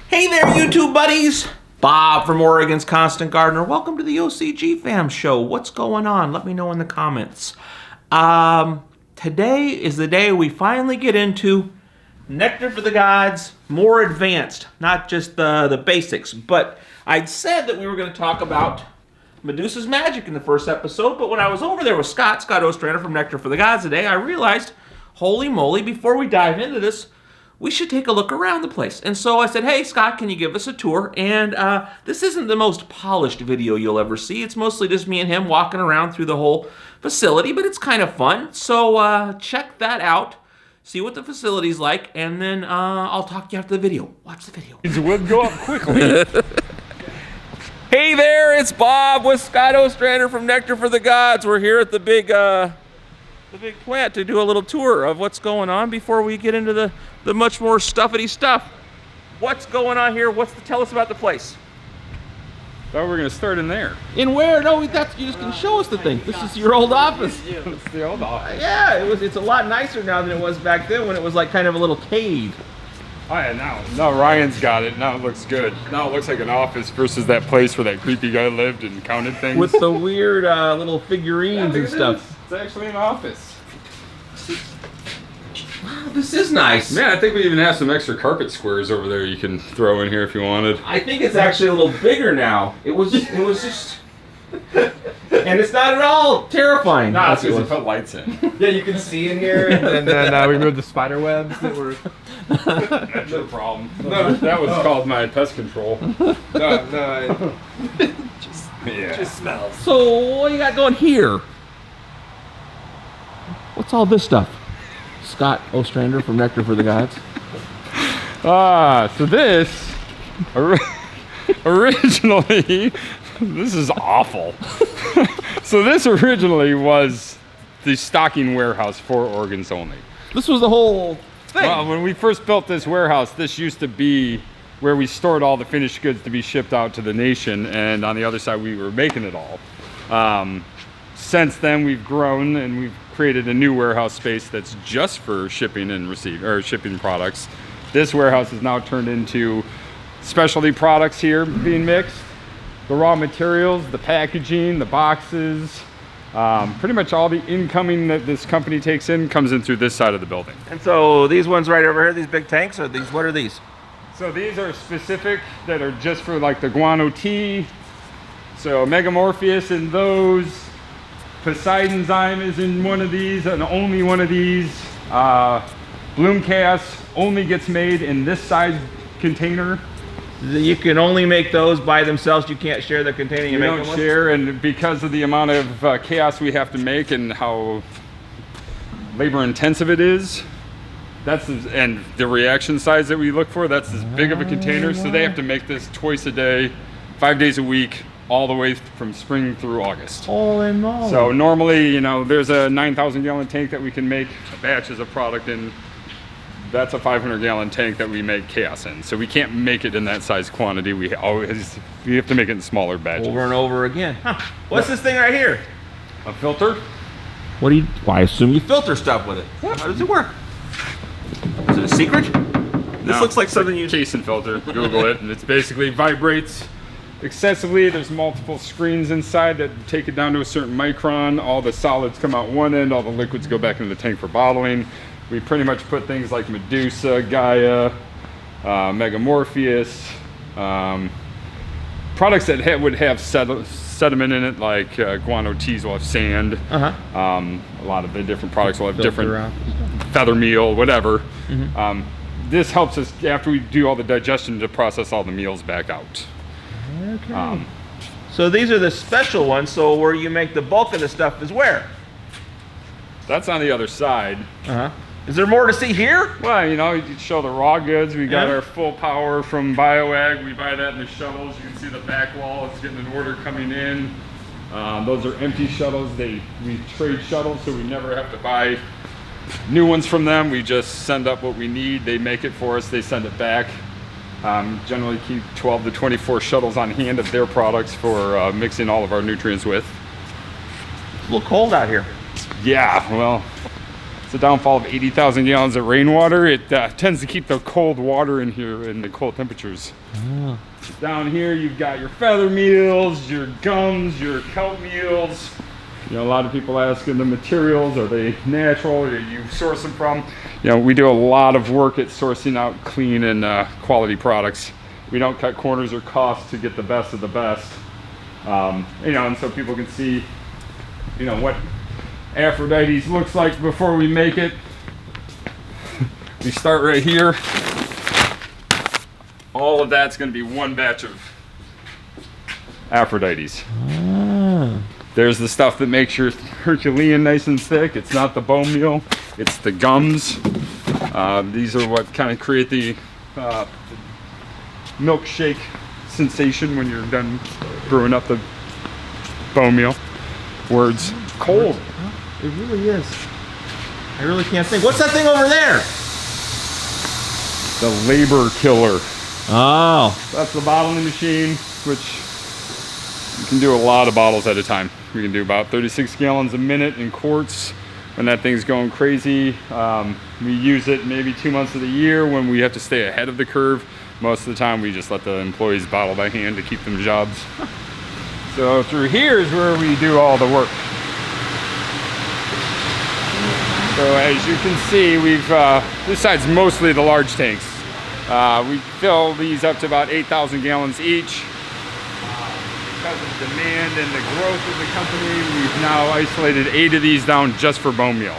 Hey there, YouTube buddies! Bob from Oregon's Constant Gardener. Welcome to the OCGFAM show. What's going on? Let me know in the comments. Today is the day we finally get into Nectar for the Gods, more advanced, not just the basics. But I'd said that we were going to talk about Medusa's magic in the first episode, but when I was over there with Scott Ostrander from Nectar for the Gods today, I realized, holy moly, before we dive into this, we should take a look around the place. And so I said, hey, Scott, can you give us a tour? And this isn't the most polished video you'll ever see. It's mostly just me and him walking around through the whole facility, but it's kind of fun. So check that out, see what the facility's like, and then I'll talk to you after the video. Watch the video. It would go up quickly. Hey there, it's Bob with Scott Ostrander from Nectar for the Gods. We're here at the big plant to do a little tour of what's going on before we get into the much more stuffity stuff. What's going on here? Tell us about the place. Thought we were gonna start in there. In where? No, you just can show us the thing. This is your old office. It's the old office. Yeah, it's a lot nicer now than it was back then when it was like kind of a little cave. Oh yeah, now Ryan's got it. Now it looks good. Now it looks like an office versus that place where that creepy guy lived and counted things. With the weird little figurines and stuff. It's actually an office. Wow, this is nice. Man, I think we even have some extra carpet squares over there you can throw in here if you wanted. I think it's actually a little bigger now. It was just and it's not at all terrifying. No, it's because you put lights in. Yeah, you can see in here, and then we moved the spider webs that were... That's your problem. No, that was called my pest control. No, it Yeah. just smells. So what you got going here? What's all this stuff? Scott Ostrander from Nectar for the Gods. So this originally, this is awful. So this originally was the stocking warehouse for organs only. This was the whole thing. Well, when we first built this warehouse, this used to be where we stored all the finished goods to be shipped out to the nation, and on the other side we were making it all. Since then we've grown and we've created a new warehouse space that's just for shipping and shipping products. This warehouse is now turned into specialty products here being mixed. The raw materials, the packaging, the boxes, pretty much all the incoming that this company takes in comes in through this side of the building. And so these ones right over here, these big tanks, what are these? So these are specific that are just for like the guano tea. So Megamorpheus in those. Poseidon Zyme is in one of these and only one of these. Bloom Chaos only gets made in this size container. You can only make those by themselves. You can't share the container you We make don't them with? share, and because of the amount of chaos we have to make and how labor intensive it is, and the reaction size that we look for, that's as big of a container, so they have to make this twice a day, 5 days a week, all the way from spring through August. Holy moly. So normally, there's a 9,000 gallon tank that we can make batches of product in. That's a 500 gallon tank that we make chaos in. So we can't make it in that size quantity. We have to make it in smaller batches. Over and over again. Huh. What's this thing right here? A filter? Well, I assume you filter stuff with it. How does it work? Is it a secret? This No, looks like something you... Casein filter. Google it, and it's basically vibrates excessively. There's multiple screens inside that take it down to a certain micron. All the solids come out one end, all the liquids go back into the tank for bottling. We pretty much put things like Medusa, Gaia, Megamorpheus, products that would have sediment in it, like guano teas will have sand. A lot of the different products will have different feather meal, whatever. This helps us after we do all the digestion to process all the meals back out. Okay. So these are the special ones, so where you make the bulk of the stuff is where? That's on the other side. Is there more to see here? Well, you show the raw goods. We got Yeah. our full power from BioAg. We buy that in the shuttles. You can see the back wall. It's getting an order coming in. Those are empty shuttles. We trade shuttles, so we never have to buy new ones from them. We just send up what we need. They make it for us. They send it back. Generally keep 12 to 24 shuttles on hand of their products for mixing all of our nutrients with. It's a little cold out here. Yeah, well, It's a downfall of 80,000 gallons of rainwater. It tends to keep the cold water in here in the cold temperatures. Oh. Down here, you've got your feather meals, your gums, your kelp meals. You know, a lot of people asking the materials, are they natural, or do you source them from? You know, we do a lot of work at sourcing out clean and quality products. We don't cut corners or costs to get the best of the best. You know, and so people can see, you know, what Aphrodite's looks like before we make it. We start right here. All of that's going to be one batch of Aphrodite's. Ah. There's the stuff that makes your Herculean nice and thick. It's not the bone meal, it's the gums. These are what kind of create the milkshake sensation when you're done brewing up the bone meal. Words. Cold. It really is. I really can't think. What's that thing over there? The labor killer. Oh. That's the bottling machine, which you can do a lot of bottles at a time. We can do about 36 gallons a minute in quarts when that thing's going crazy. We use it maybe 2 months of the year when we have to stay ahead of the curve. Most of the time we just let the employees bottle by hand to keep them jobs. So through here is where we do all the work. So as you can see, we've, this side's mostly the large tanks. We fill these up to about 8,000 gallons each. Because of demand and the growth of the company, we've now isolated 8 of these down just for bone meal.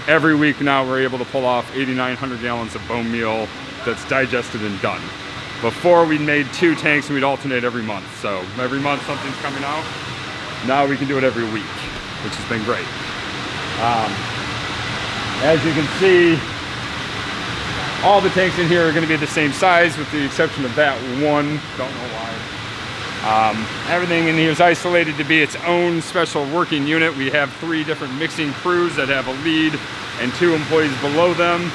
Every week now we're able to pull off 8,900 gallons of bone meal that's digested and done. Before we made 2 tanks and we'd alternate every month. So every month something's coming out. Now we can do it every week, which has been great. As you can see, all the tanks in here are going to be the same size with the exception of that one. Don't know why. Everything in here is isolated to be its own special working unit. We have 3 different mixing crews that have a lead and 2 employees below them.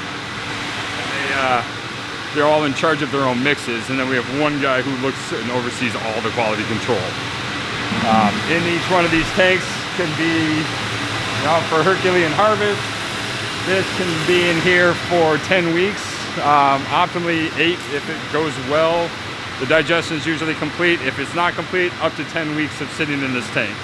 They're all in charge of their own mixes, and then we have 1 guy who looks and oversees all the quality control. In each one of these tanks can be, you know, for Herculean harvest, this can be in here for 10 weeks, optimally 8 if it goes well. The digestion is usually complete. If it's not complete, up to 10 weeks of sitting in this tank.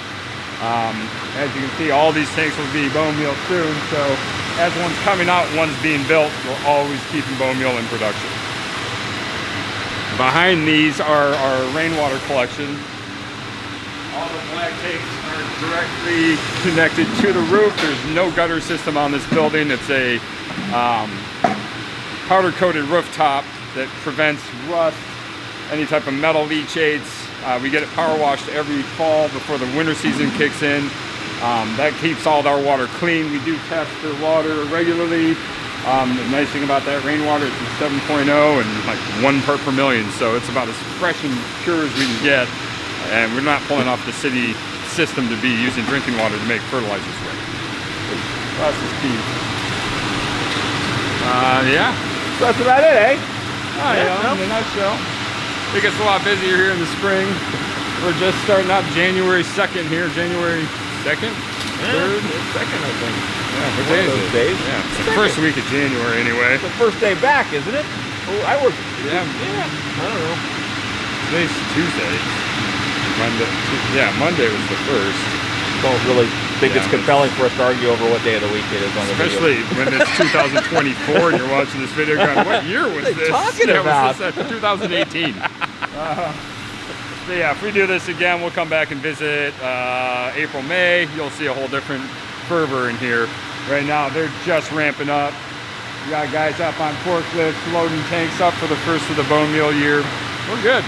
As you can see, all these tanks will be bone meal soon, so as one's coming out, one's being built, we're always keeping bone meal in production. Behind these are our rainwater collection. All the black tanks are directly connected to the roof. There's no gutter system on this building. It's a powder-coated rooftop that prevents rust, any type of metal leachates. We get it power washed every fall before the winter season kicks in. That keeps all of our water clean. We do test the water regularly. The nice thing about that rainwater is it's 7.0 and like 1 part per million, so it's about as fresh and pure as we can get. And we're not pulling off the city system to be using drinking water to make fertilizers with. That's the key. Yeah. So that's about it, eh? Oh, yeah, in a nutshell. It gets a lot busier here in the spring. We're just starting out January 2nd here. January 2nd? 3rd? 2nd, I think. Yeah, what day is it? Days? Yeah, it's the first week of January anyway. It's the first day back, isn't it? Oh, I work. Yeah. I don't know. Today's Tuesday. Monday. Yeah, Monday was the first. Don't really think it's compelling for us to argue over what day of the week it is on the Especially when it's 2024 and you're watching this video going, what year was this? Talking about? Was this 2018. So yeah, if we do this again, we'll come back and visit April, May. You'll see a whole different fervor in here. Right now, they're just ramping up. We got guys up on forklifts, loading tanks up for the first of the bone meal year. We're good.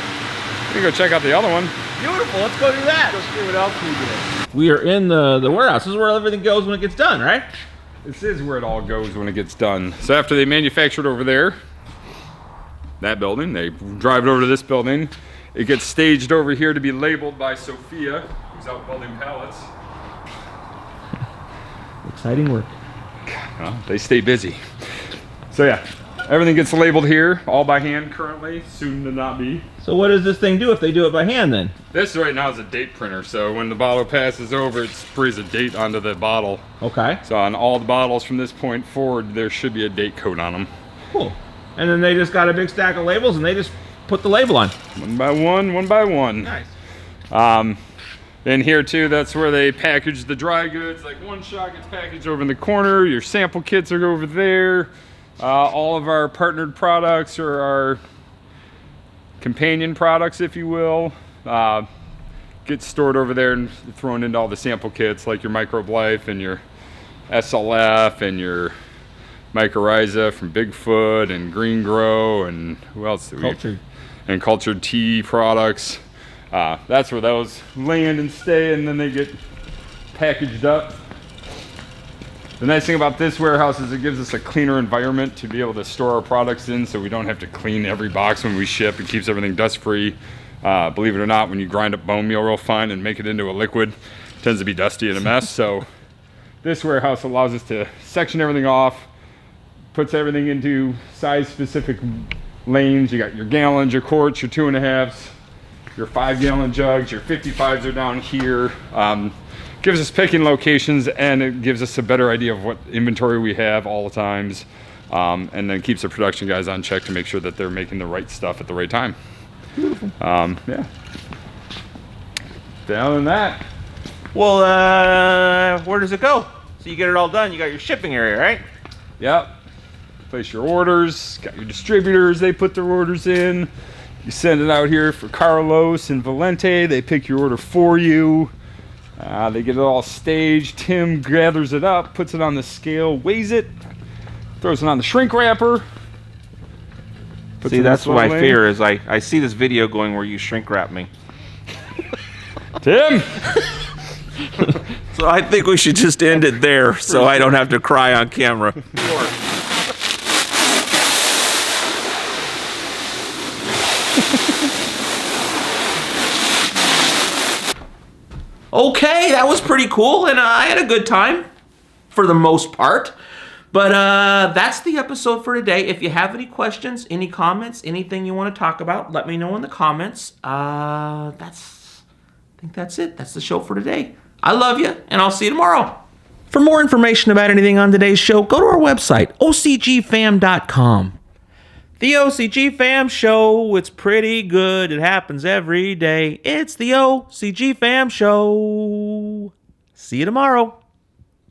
We can go check out the other one. Beautiful. Let's go do that. Let's see what else we did. We are in the warehouse. This is where everything goes when it gets done, right? This is where it all goes when it gets done. So after they manufacture it over there, that building, they drive it over to this building. It gets staged over here to be labeled by Sophia, who's out building pallets. Exciting work. Well, they stay busy. So yeah, Everything gets labeled here, all by hand currently, soon to not be. So what does this thing do if they do it by hand then? This right now is a date printer, so when the bottle passes over, it sprays a date onto the bottle. Okay. So on all the bottles from this point forward, there should be a date code on them. Cool. And then they just got a big stack of labels and they just put the label on. One by one, one by one. Nice. In here too, that's where they package the dry goods. Like one shot gets packaged over in the corner, your sample kits are over there. All of our partnered products or our companion products, if you will, get stored over there and thrown into all the sample kits, like your Microbe Life and your SLF and your Mycorrhiza from Bigfoot and Green Grow and who else? Cultured. And Cultured Tea products. That's where those land and stay, and then they get packaged up. The nice thing about this warehouse is it gives us a cleaner environment to be able to store our products in, so we don't have to clean every box when we ship. It keeps everything dust free. Believe it or not, when you grind up bone meal real fine and make it into a liquid, it tends to be dusty and a mess. So this warehouse allows us to section everything off, puts everything into size specific lanes. You got your gallons, your quarts, your 2.5s, your 5-gallon jugs, your 55s are down here. Gives us picking locations, and it gives us a better idea of what inventory we have all the times, and then keeps the production guys on check to make sure that they're making the right stuff at the right time. Yeah. Down than that. Well, where does it go? So you get it all done, you got your shipping area, right? Yep. Place your orders, got your distributors, they put their orders in. You send it out here for Carlos and Valente, they pick your order for you. They get it all staged. Tim gathers it up, puts it on the scale, weighs it, throws it on the shrink wrapper. See, that's what my fear is. I see this video going where you shrink wrap me. Tim! So I think we should just end it there so I don't have to cry on camera. Okay, that was pretty cool, and I had a good time for the most part. But that's the episode for today. If you have any questions, any comments, anything you want to talk about, let me know in the comments. I think that's it. That's the show for today. I love you, and I'll see you tomorrow. For more information about anything on today's show, go to our website, OCGFAM.com. The OCGFAM Show, it's pretty good. It happens every day. It's the OCGFAM Show. See you tomorrow.